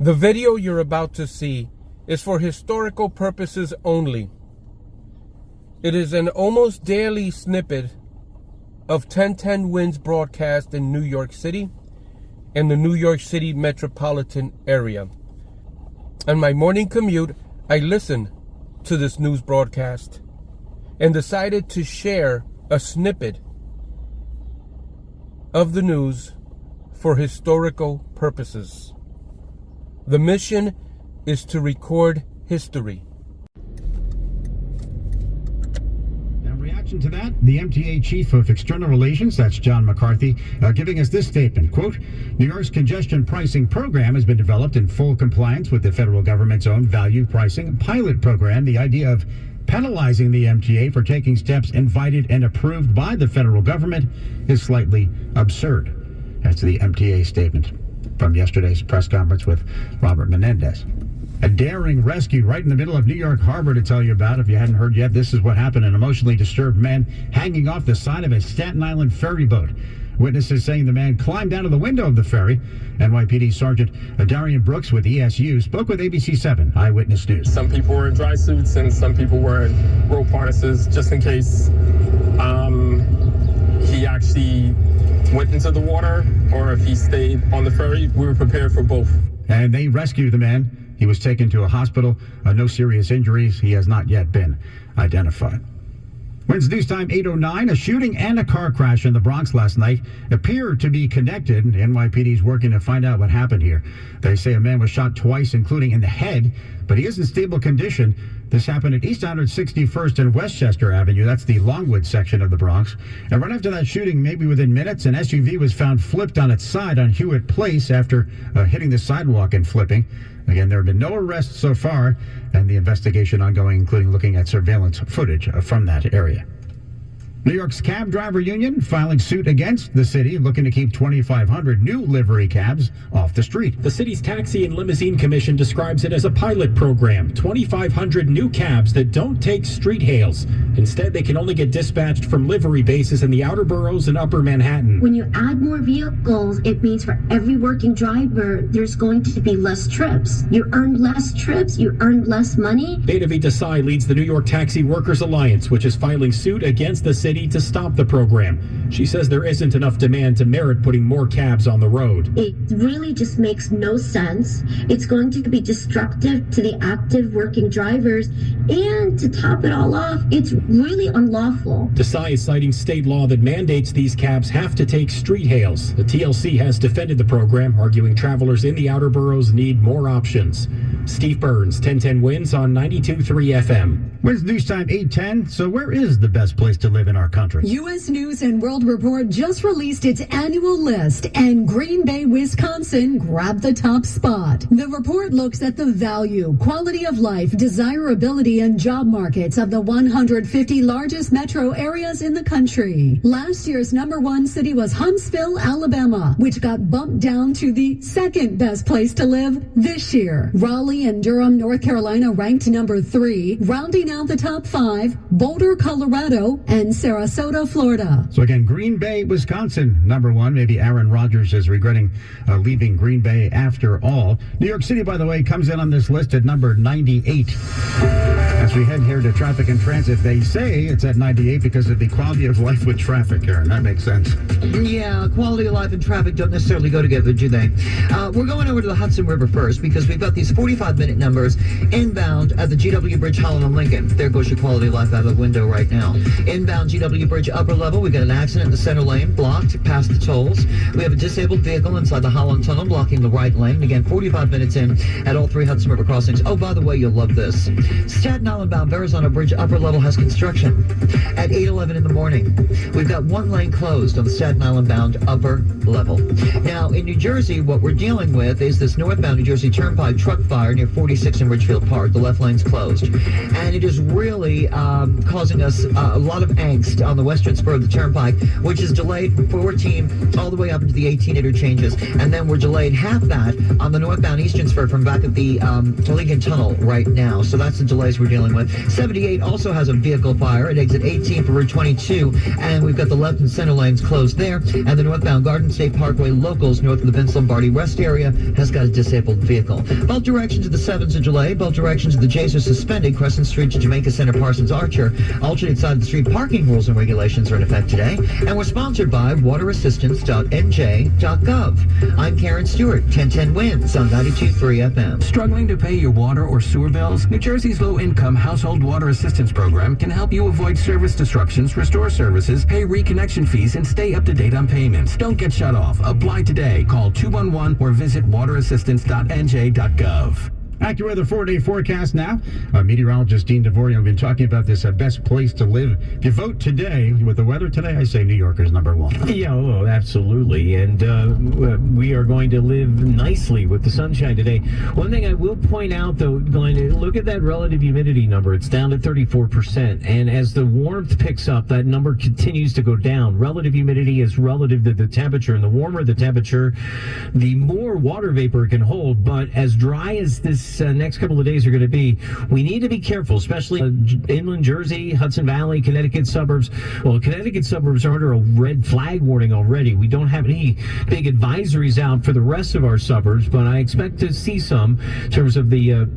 The video you're about to see is for historical purposes only. It is an almost daily snippet of 1010 Winds broadcast in New York City and the New York City metropolitan area. On my morning commute, I listened to this news broadcast and decided to share a snippet of the news for historical purposes. The mission is to record history. In reaction to that, the MTA Chief of External Relations, that's John McCarthy, giving us this statement, quote, New York's congestion pricing program has been developed in full compliance with the federal government's own value pricing pilot program. The idea of penalizing the MTA for taking steps invited and approved by the federal government is slightly absurd. That's the MTA statement from yesterday's press conference with Robert Menendez. A daring rescue right in the middle of New York Harbor to tell you about. If you hadn't heard yet, this is what happened. An emotionally disturbed man hanging off the side of a Staten Island ferry boat. Witnesses saying the man climbed out of the window of the ferry. NYPD Sergeant Darian Brooks with ESU spoke with ABC 7 Eyewitness News. Some people were in dry suits and some people were in rope harnesses just in case he actually went into the water or if he stayed on the ferry. We were prepared for both. And they rescued the man. He was taken to a hospital. No serious injuries. He has not yet been identified. Wednesday news time 8:09. A shooting and a car crash in the Bronx last night appear to be connected. NYPD is working to find out what happened here. They say a man was shot twice, including in the head, but he is in stable condition. This happened at East 161st and Westchester Avenue. That's the Longwood section of the Bronx. And right after that shooting, maybe within minutes, an SUV was found flipped on its side on Hewitt Place after hitting the sidewalk and flipping. Again, there have been no arrests so far, and the investigation ongoing, including looking at surveillance footage from that area. New York's cab driver union filing suit against the city, looking to keep 2,500 new livery cabs off the street. The city's Taxi and Limousine Commission describes it as a pilot program. 2,500 new cabs that don't take street hails. Instead, they can only get dispatched from livery bases in the outer boroughs and upper Manhattan. When you add more vehicles, it means for every working driver, there's going to be less trips. You earn less trips, you earn less money. Beta Desai leads the New York Taxi Workers Alliance, which is filing suit against the city to stop the program. She says there isn't enough demand to merit putting more cabs on the road. It really just makes no sense. It's going to be destructive to the active working drivers, and to top it all off, it's really unlawful. Desai is citing state law that mandates these cabs have to take street hails. The TLC has defended the program, arguing travelers in the outer boroughs need more options. Steve Burns, 1010 Winds on 92.3 FM. When's news time 8:10? So where is the best place to live in our country? U.S. News and World Report just released its annual list, and Green Bay, Wisconsin grabbed the top spot. The report looks at the value, quality of life, desirability, and job markets of the 150 largest metro areas in the country. Last year's number one city was Huntsville, Alabama, which got bumped down to the second best place to live this year. Raleigh and Durham, North Carolina ranked number 3, rounding out the top 5, Boulder, Colorado, and Sarasota, Florida. So again, Green Bay, Wisconsin, number 1. Maybe Aaron Rodgers is regretting leaving Green Bay after all. New York City, by the way, comes in on this list at number 98. As we head here to traffic and transit, they say it's at 98 because of the quality of life with traffic, Karen. That makes sense. Yeah, quality of life and traffic don't necessarily go together, do they? We're going over to the Hudson River first because we've got these 45-minute numbers inbound at the GW Bridge, Holland and Lincoln. There goes your quality of life out of the window right now. Inbound GW Bridge upper level, we got an accident in the center lane, blocked past the tolls. We have a disabled vehicle inside the Holland Tunnel blocking the right lane. And again, 45 minutes in at all 3 Hudson River crossings. Oh, by the way, you'll love this. Staten Island bound Verrazano Bridge upper level has construction. At 8:11 in the morning, we've got 1 lane closed on the Staten Island bound upper level. Now, in New Jersey, what we're dealing with is this northbound New Jersey Turnpike truck fire near 46 in Ridgefield Park. The left lane's closed. And it is really causing us a lot of angst east on the western spur of the Turnpike, which is delayed from 14 all the way up into the 18 interchanges. And then we're delayed half that on the northbound eastern spur from back at the Lincoln Tunnel right now. So that's the delays we're dealing with. 78 also has a vehicle fire at exit 18 for Route 22, and we've got the left and center lanes closed there. And the northbound Garden State Parkway locals north of the Vince Lombardi West area has got a disabled vehicle. Both directions of the 7s are delayed. Both directions of the J's are suspended. Crescent Street to Jamaica Center, Parsons Archer. Alternate side of the street parking rules and regulations are in effect today. And we're sponsored by waterassistance.nj.gov. I'm Karen Stewart, 1010 Wins on 92.3 FM. Struggling to pay your water or sewer bills? New Jersey's low-income household water assistance program can help you avoid service disruptions, restore services, pay reconnection fees, and stay up to date on payments. Don't get shut off. Apply today. Call 211 or visit waterassistance.nj.gov. AccuWeather 4-day forecast now. Meteorologist Dean DeVorio have been talking about this best place to live. If you vote today, with the weather today, I say New Yorkers number one. Yeah, oh, absolutely. And we are going to live nicely with the sunshine today. One thing I will point out, though, Glenn, look at that relative humidity number. It's down to 34%. And as the warmth picks up, that number continues to go down. Relative humidity is relative to the temperature. And the warmer the temperature, the more water vapor it can hold. But as dry as this next couple of days are going to be, we need to be careful, especially inland Jersey, Hudson Valley, Connecticut suburbs. Well, Connecticut suburbs are under a red flag warning already. We don't have any big advisories out for the rest of our suburbs, but I expect to see some in terms of the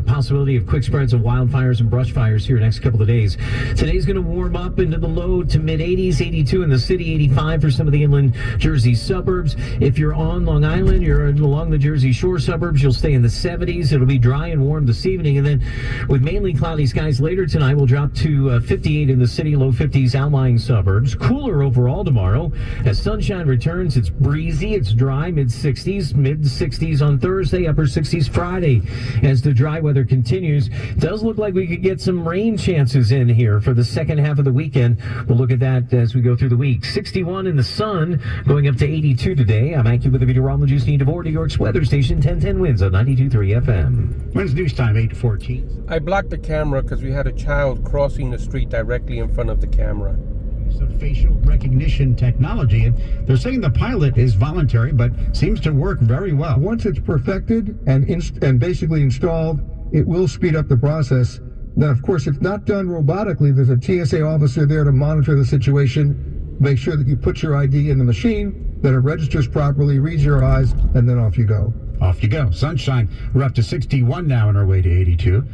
possibility of quick spreads of wildfires and brush fires here next couple of days. Today's going to warm up into the low to mid 80s, 82 in the city, 85 for some of the inland Jersey suburbs. If you're on Long Island, you're along the Jersey Shore suburbs, you'll stay in the 70s. It'll be dry and warm this evening, and then with mainly cloudy skies later tonight, we'll drop to 58 in the city, low 50s outlying suburbs. Cooler overall tomorrow. As sunshine returns, it's breezy, it's dry, mid 60s on Thursday, upper 60s Friday. As the dry weather continues, does look like we could get some rain chances in here for the second half of the weekend. We'll look at that as we go through the week. 61 in the sun, going up to 82 today. I'm AccuWeather meteorologist Dean DeVore, New York's weather station, 1010 Wins on 92.3 FM. When's news time? 8:14. I blocked the camera because we had a child crossing the street directly in front of the camera. Of facial recognition technology, and they're saying the pilot is voluntary but seems to work very well. Once it's perfected and basically installed, it will speed up the process. Now, of course, it's not done robotically. There's a TSA officer there to monitor the situation, make sure that you put your ID in the machine, that it registers properly, reads your eyes, and then off you go. Off you go. Sunshine. We're up to 61 now on our way to 82.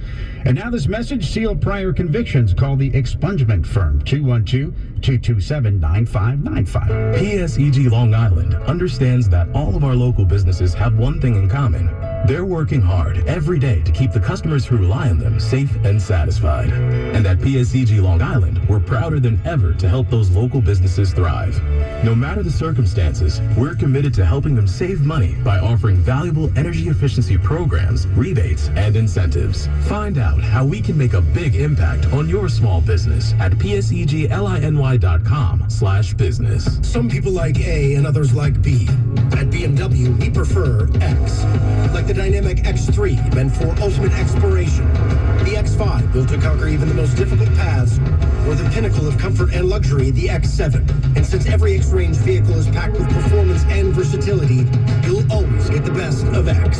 And now this message: seal prior convictions. Call the expungement firm, 212-227-9595. PSEG Long Island understands that all of our local businesses have one thing in common. They're working hard every day to keep the customers who rely on them safe and satisfied. And at PSEG Long Island, we're prouder than ever to help those local businesses thrive. No matter the circumstances, we're committed to helping them save money by offering valuable energy efficiency programs, rebates, and incentives. Find out how we can make a big impact on your small business at psegline.com/business. Some people like A and others like B. At BMW, we prefer X. Like the dynamic X3, meant for ultimate exploration. The X5, built to conquer even the most difficult paths. Or the pinnacle of comfort and luxury, the X7. And since every X-Range vehicle is packed with performance and versatility, you'll always get the best of X.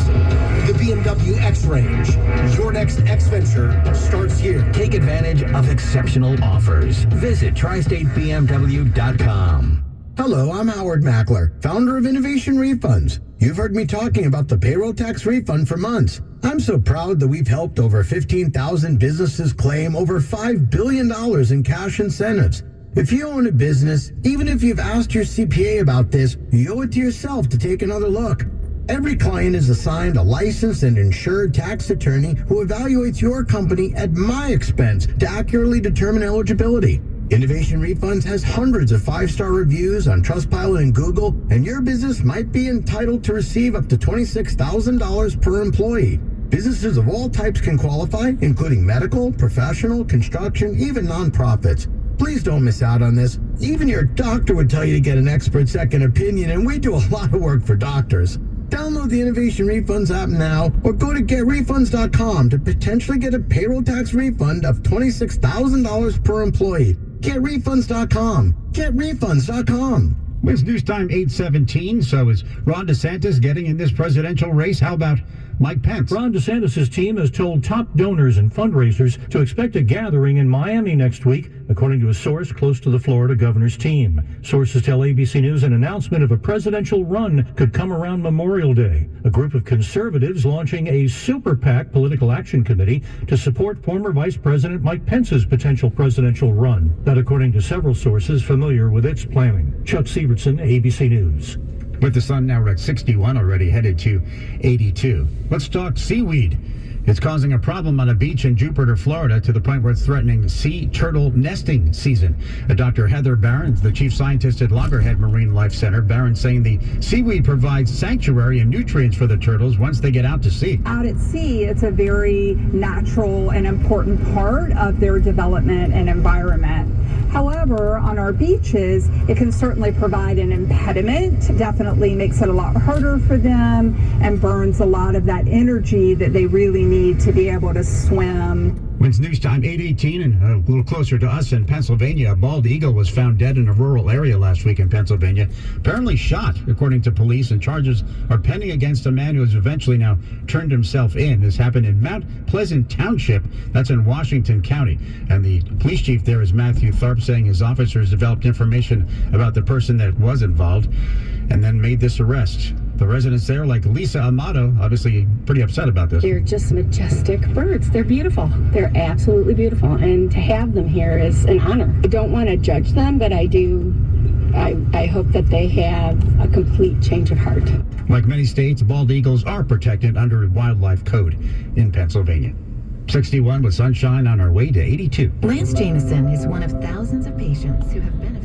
The BMW X-Range. Your next X-Venture starts here. Take advantage of exceptional offers. Visit tristatebmw.com. Hello, I'm Howard Mackler, founder of Innovation Refunds. You've heard me talking about the payroll tax refund for months. I'm so proud that we've helped over 15,000 businesses claim over $5 billion in cash incentives. If you own a business, even if you've asked your CPA about this, you owe it to yourself to take another look. Every client is assigned a licensed and insured tax attorney who evaluates your company at my expense to accurately determine eligibility. Innovation Refunds has hundreds of 5-star reviews on Trustpilot and Google, and your business might be entitled to receive up to $26,000 per employee. Businesses of all types can qualify, including medical, professional, construction, even nonprofits. Please don't miss out on this. Even your doctor would tell you to get an expert second opinion, and we do a lot of work for doctors. Download the Innovation Refunds app now or go to getrefunds.com to potentially get a payroll tax refund of $26,000 per employee. GetRefunds.com. GetRefunds.com. It's news time 8:17. So is Ron DeSantis getting in this presidential race? How about Mike Pence? Ron DeSantis' team has told top donors and fundraisers to expect a gathering in Miami next week, according to a source close to the Florida governor's team. Sources tell ABC News an announcement of a presidential run could come around Memorial Day. A group of conservatives launching a super PAC political action committee to support former Vice President Mike Pence's potential presidential run. That according to several sources familiar with its planning. Chuck Sievertson, ABC News. With the sun now at 61, already headed to 82. Let's talk seaweed. It's causing a problem on a beach in Jupiter, Florida, to the point where it's threatening sea turtle nesting season. Dr. Heather Barron's the chief scientist at Loggerhead Marine Life Center. Barron's saying the seaweed provides sanctuary and nutrients for the turtles once they get out to sea. Out at sea, it's a very natural and important part of their development and environment. However, on our beaches, it can certainly provide an impediment, definitely makes it a lot harder for them and burns a lot of that energy that they really need to be able to swim. It's news time 8:18 and a little closer to us in Pennsylvania. A bald eagle was found dead in a rural area last week in Pennsylvania, apparently shot, according to police, and charges are pending against a man who has eventually now turned himself in. This happened in Mount Pleasant Township, that's in Washington County, and the police chief there is Matthew Tharp, saying his officers developed information about the person that was involved and then made this arrest. The residents there, like Lisa Amato, obviously pretty upset about this. They're just majestic birds. They're beautiful. They're absolutely beautiful. And to have them here is an honor. I don't want to judge them, but I do. I hope that they have a complete change of heart. Like many states, bald eagles are protected under a wildlife code in Pennsylvania. 61 with sunshine on our way to 82. Lance Jameson is one of thousands of patients who have been